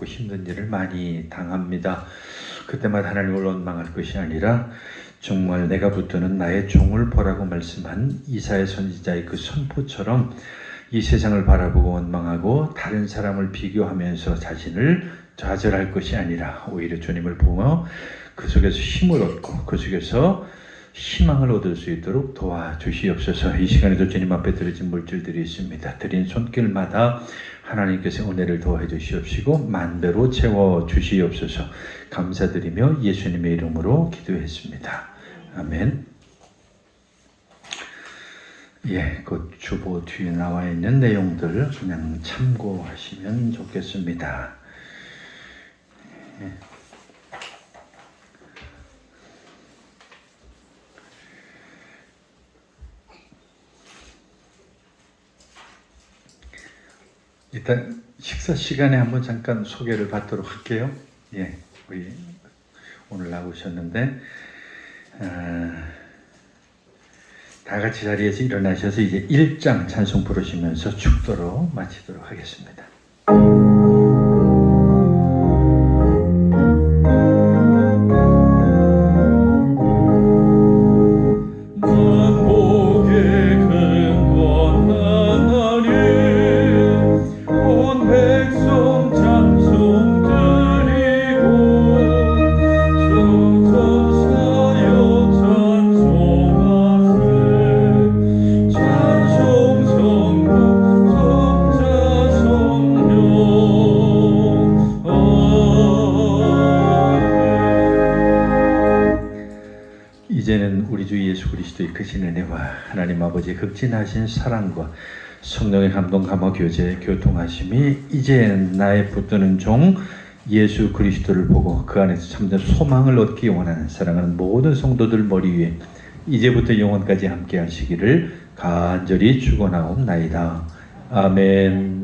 어렵고 힘든 일을 많이 당합니다. 그때마다 하나님을 원망할 것이 아니라 정말 내가 붙드는 나의 종을 보라고 말씀한 이사야 선지자의 그 선포처럼 이 세상을 바라보고 원망하고 다른 사람을 비교하면서 자신을 좌절할 것이 아니라 오히려 주님을 보며 그 속에서 힘을 얻고 그 속에서 희망을 얻을 수 있도록 도와주시옵소서. 이 시간에도 주님 앞에 드려진 물질들이 있습니다. 드린 손길마다 하나님께서 은혜를 더해 주시옵시고 만배로 채워 주시옵소서. 감사드리며 예수님의 이름으로 기도했습니다. 아멘. 그 주보 뒤에 나와 있는 내용들 그냥 참고하시면 좋겠습니다. 일단 식사 시간에 한번 잠깐 소개를 받도록 할게요. 우리 오늘 나오셨는데 다 같이 자리에서 일어나셔서 이제 1장 찬송 부르시면서 축도로 마치도록 하겠습니다. 이제는 우리 주 예수 그리스도의 크신 은혜와 하나님 아버지의 극진하신 사랑과 성령의 감동 감화 교제 교통하심이 이제 나의 붙드는 종 예수 그리스도를 보고 그 안에서 참된 소망을 얻기 원하는 사랑하는 모든 성도들 머리 위에 이제부터 영원까지 함께 하시기를 간절히 축원하옵나이다. 아멘.